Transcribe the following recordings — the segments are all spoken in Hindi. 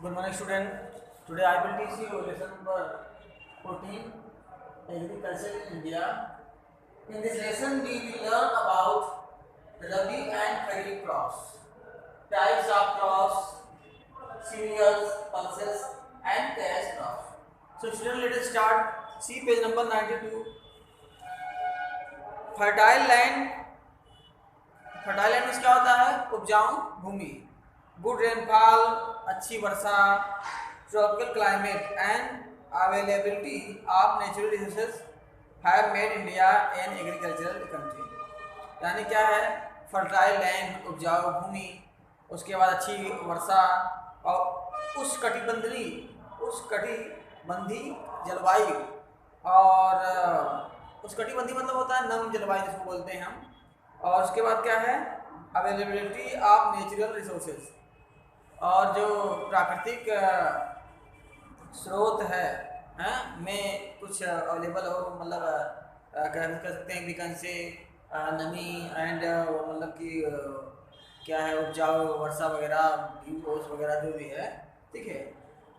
Good morning, student. Today I will teach you lesson number 14, Agriculture in India. In this lesson, we will learn about Rabi and Kharif crops, types of crops, cereals, pulses, and cash crops. So, student, let us start. See page number 92. Fertile land. Fertile land में क्या होता है? उपजाऊ भूमि, गुड रेनफॉल, अच्छी वर्षा, tropical climate and availability of natural resources have made India an agricultural country. यानी क्या है? फर्टाइल लैंड, उपजाऊ भूमि, उसके बाद अच्छी वर्षा और उष्णकटिबंधीय जलवायु, और उष्णकटिबंधीय मतलब होता है नम जलवायु जिसको बोलते हैं हम। और उसके बाद क्या है? अवेलेबिलिटी ऑफ नेचुरल रिसोर्सेज, और जो प्राकृतिक स्रोत है में कुछ अवेलेबल हो, मतलब कह सकते हैं वीकन से नमी एंड मतलब कि क्या है, उपजाऊ वर्षा वगैरह, ओस वगैरह जो भी है, ठीक है।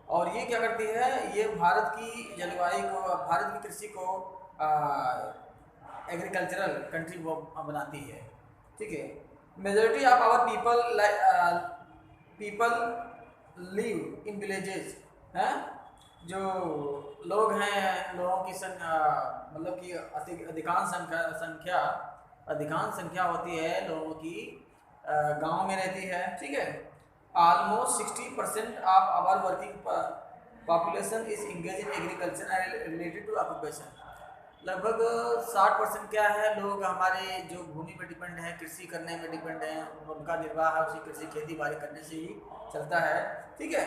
और ये क्या करती है? ये भारत की जलवायु को, भारत की कृषि को एग्रीकल्चरल कंट्री वो बनाती है, ठीक है। Majority of our people live in villages हैं, जो लोग हैं, लोगों की मतलब कि अधिकांश संख्या होती है लोगों की गांव में रहती है, ठीक है। Almost 60% of our working population is engage in agriculture and related to occupation. लगभग 60% क्या है, लोग हमारे जो भूमि पर डिपेंड है, कृषि करने में डिपेंड है, उनका निर्वाह उसी कृषि खेती बाड़ी करने से ही चलता है, ठीक है।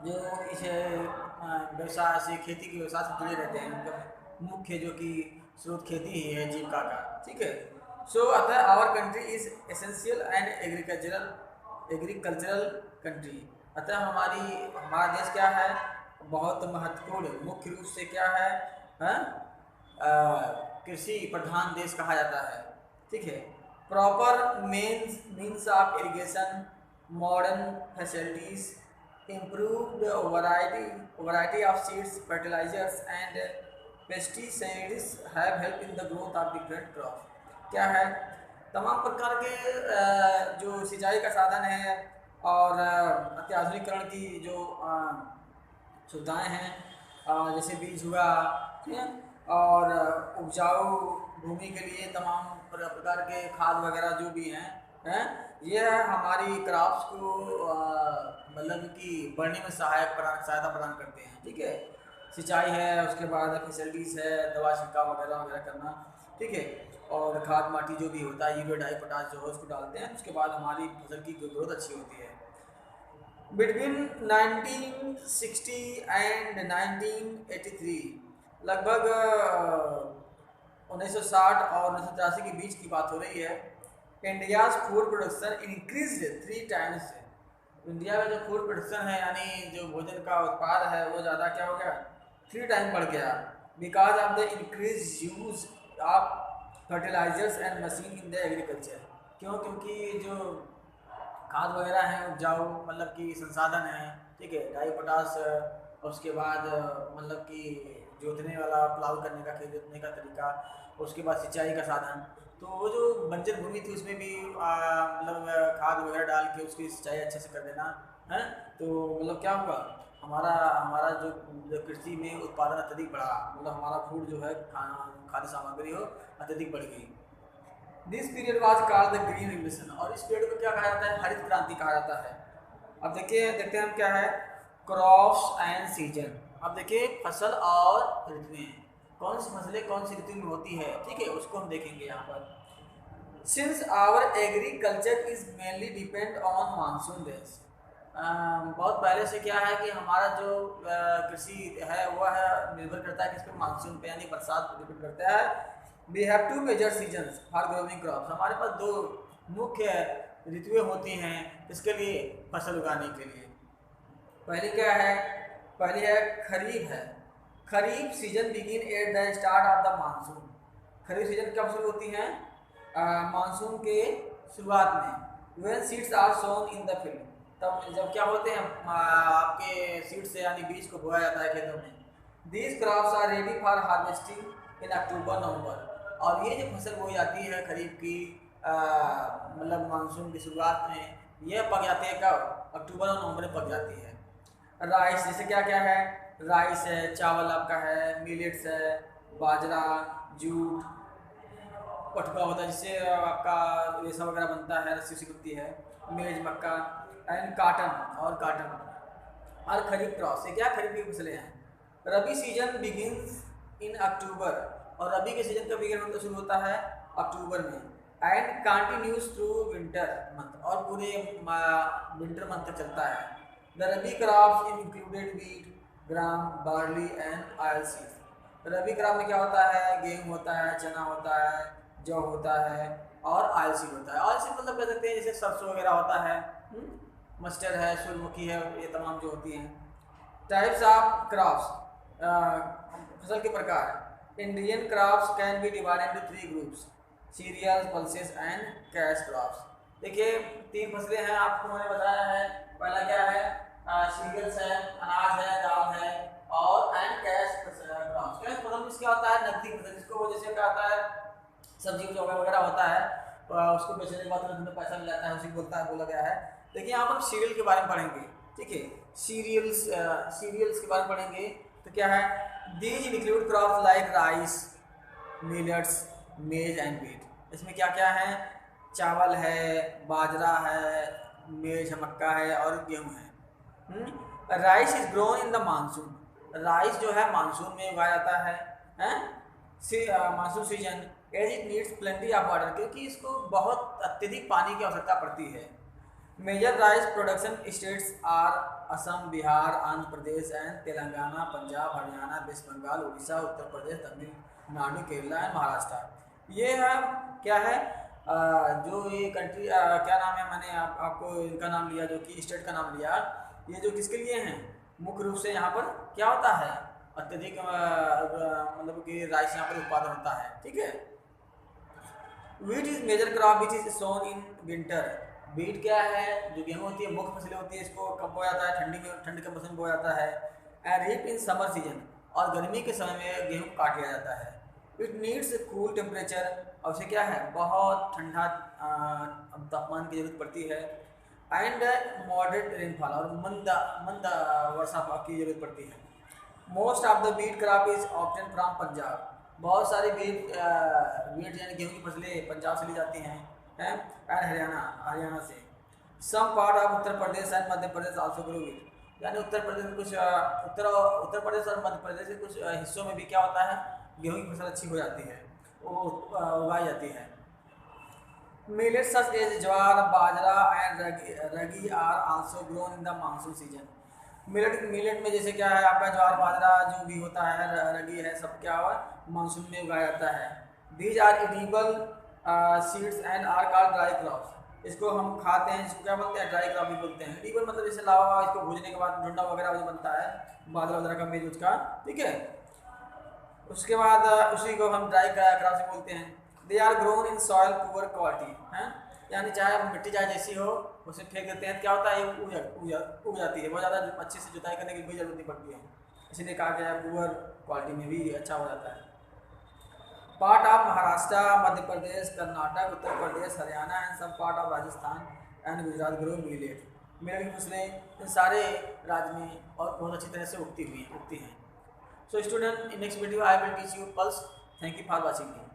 जो इस व्यवसाय से, खेती के व्यवसाय से जुड़े रहते हैं, उनका मुख्य जो कि स्रोत खेती ही है जीविका का, ठीक है। सो अतः our country is essential and agricultural country. अतः हमारा देश क्या है? बहुत महत्वपूर्ण, मुख्य रूप से क्या है, कृषि प्रधान देश कहा जाता है, ठीक है। Proper means of irrigation, modern facilities, improved variety of seeds, fertilizers and pesticides have helped in the growth of different crops। क्या है? तमाम प्रकार के जो सिंचाई का साधन है और अत्याधुनिकरण की जो सुविधाएं हैं, जैसे बीज हुआ, ठीक है, और उपजाऊ भूमि के लिए तमाम प्रकार के खाद वगैरह जो भी हैं, ये हमारी क्रॉप्स को मतलब कि बढ़ने में सहायता प्रदान करते हैं, ठीक है। सिंचाई है, उसके बाद फैसिलिटीज़ है, दवा छिड़काव वगैरह वगैरह करना, ठीक है। और खाद माटी जो भी होता है, यूरिया डाई पोटाश जो है उसको डालते हैं, उसके बाद हमारी फसल की ग्रोथ अच्छी होती है। बिटवीन 1960 एंड 1983, लगभग 1960 और 1983 के बीच की बात हो रही है। India's food production increase 3 times. India में जो फूड प्रोडक्शन है, यानी जो भोजन का उत्पाद है, वो ज़्यादा क्या हो गया? 3 टाइम बढ़ गया, because of the increase use of fertilisers and machine in the agriculture. क्यों? क्योंकि जो खाद वगैरह हैं, उपजाऊ मतलब कि संसाधन हैं, ठीक है, डाई पोटाश, और उसके बाद मतलब कि जोतने वाला, प्लाव करने का, खेत जोतने का तरीका, उसके बाद सिंचाई का साधन। तो वो जो बंजर भूमि थी उसमें भी मतलब खाद वगैरह डाल के उसकी सिंचाई अच्छे से कर देना है, तो मतलब क्या होगा? हमारा जो कृषि में उत्पादन अत्यधिक बढ़ा, मतलब हमारा फूड जो है, खाद्य सामग्री हो अत्यधिक बढ़ गई। This period was called the green revolution. और इस पीरियड को क्या कहा जाता है? हरित क्रांति कहा जाता है। अब देखते हैं हम क्या है, क्रॉप्स एंड सीजन। अब देखिए फसल और ऋतुएं, कौन सी फसलें कौन सी ऋतु में होती है, ठीक है, उसको हम देखेंगे यहाँ पर। Since our agriculture is mainly depend on monsoon rains. बहुत पहले से क्या है कि हमारा जो कृषि है वो है, निर्भर करता है किस पे? मानसून पे, यानी बरसात पर डिपेंड करता है। We have 2 major seasons for growing crops. हमारे पास 2 मुख्य ऋतुएं होती हैं इसके लिए, फसल उगाने के लिए। पहली क्या है? पहली है खरीफ है। Kharif season begin at the start of the monsoon. Kharif season कब शुरू होती है? मानसून के शुरुआत में। When seeds are sown in the field. तब जब क्या होते हैं आपके सीड से यानी बीज को बोया जाता है खेतों में। These crops are ready for harvesting in October November. और ये जो फसल बोई जाती है खरीफ की मतलब मानसून की शुरुआत में, ये पक जाती है कब? अक्टूबर और नवंबर में पक जाती है। राइस जैसे क्या क्या है, राइस है, चावल आपका है, मिलेट्स है, बाजरा, जूट, पटुआ होता है जिससे आपका रेशा वगैरह बनता है, रस्सी उसी बनती है, मेज, मक्का एंड काटन और काटन। और खरीफ क्रॉप से क्या खरीफ की फसलें हैं। रबी सीजन बिगिंस इन अक्टूबर। और रबी के सीजन का बिगिन होता शुरू होता है अक्टूबर में and continues through winter month. और पूरे विंटर मंथ तक चलता है। The rabi crops included wheat, gram, barley and oil seeds. Rabi crop में क्या होता है? गेहूँ होता है, चना होता है, जौ होता है और ऑयल सीड होता है। ऑयल सीड मतलब कह सकते हैं जैसे सरसों वगैरह होता है, मस्टर्ड है, सूरजमुखी है, ये तमाम जो होती हैं। टाइप्स ऑफ क्रॉप्स, फसल के प्रकार। Indian crops can be divided into 3 groups, cereals, pulses and cash crops. देखिए 3 फसलें हैं आपको मैंने बताया है। पहला क्या है? सीरियल्स है, अनाज है, दाल है, और एंड कैश क्रॉप्स। कैश मतलब इसका होता है नकदी फसल, जिसको वो जैसे क्या होता है सब्जी वगैरह होता है, उसको बेचने के बाद तुम्हें पैसा मिल जाता है, उसी बोलता है, बोला गया है। देखिए यहाँ पर सीरियल के बारे में पढ़ेंगे, ठीक है। सीरियल्स के बारे में पढ़ेंगे तो क्या है? These include crops like rice, millets, मेज एंड व्हीट। इसमें क्या क्या है? चावल है, बाजरा है, मेज है, मक्का है और गेहूँ है। Rice is grown in the monsoon. Rice जो है मानसून में उगाया जाता है, monsoon season, as it needs plenty of water, क्योंकि इसको बहुत अत्यधिक पानी की आवश्यकता पड़ती है। Major rice production states are Assam, Bihar, Andhra Pradesh and Telangana, Punjab, Haryana, west Bengal, Orissa, Uttar Pradesh, Tamil Nadu, Kerala and Maharashtra. ये है क्या है? जो ये कंट्री क्या नाम है, मैंने आपको इनका नाम लिया, जो कि स्टेट का नाम लिया। ये जो किसके लिए हैं? मुख्य रूप से यहाँ पर क्या होता है? अत्यधिक मतलब कि राइस यहाँ पर उत्पादन होता है, ठीक है। Wheat is major crop which is sown in winter. Wheat क्या है? जो गेहूँ होती है, मुख्य फसलें होती है, इसको कब बोया जाता है? ठंडी में, ठंड के मौसम में बोया जाता है। And reap in summer season, और गर्मी के समय में गेहूँ काट लिया जाता है। इट नीड्स कूल टेम्परेचर, और उसे क्या है? बहुत ठंडा तापमान की जरूरत पड़ती है। एंड मॉडरेट रेनफॉल, और मंद वर्षा की जरूरत पड़ती है। Most of the wheat crop is obtain from Punjab. बहुत सारी वीट यानी गेहूँ की फसलें पंजाब से ली जाती हैं, एंड हरियाणा से। Some part of Uttar Pradesh and Madhya Pradesh also grow wheat. यानी उत्तर प्रदेश में कुछ उत्तर प्रदेश और मध्य प्रदेश के कुछ हिस्सों में भी क्या होता है? गेहूँ की फसल अच्छी हो जाती है, वो उगाई जाती है। Millet such as jowar, bajra and ragi are also grown in the monsoon season. Millet में जैसे क्या है आपका ज्वार, बाजरा जो भी होता है, रगी है, सब क्या हुआ? मानसून में उगाया जाता है। These are edible seeds and are called dry crops. इसको हम खाते हैं, इसको क्या बोलते हैं? ड्राई क्रॉप भी बोलते हैं। एडिबल मतलब जैसे लावा, इसको भूनने के बाद ढूंढा वगैरह जो बनता है, बाजरा वगैरह का मेज उसका, ठीक है। उसके बाद उसी को हम ड्राई क्रॉप से बोलते हैं। They are grown in soil poor quality, है यानी चाहे मिट्टी चाहे जैसी हो, उसे फेंक देते हैं, क्या होता है? ये उग जाती है, बहुत ज़्यादा अच्छे से जुताई करने की कोई जरूरत नहीं पड़ती है, इसीलिए कहा गया है पुअर क्वालिटी में भी अच्छा हो जाता है। Part of Maharashtra, Madhya Pradesh, Karnataka, Uttar Pradesh, Haryana and sub part of Rajasthan and Gujarat grow millet. Millet की फसलें इन सारे राज्य में और बहुत अच्छी तरह से उगती हैं। So student, in next video I will teach you pulse. Thank you for watching me.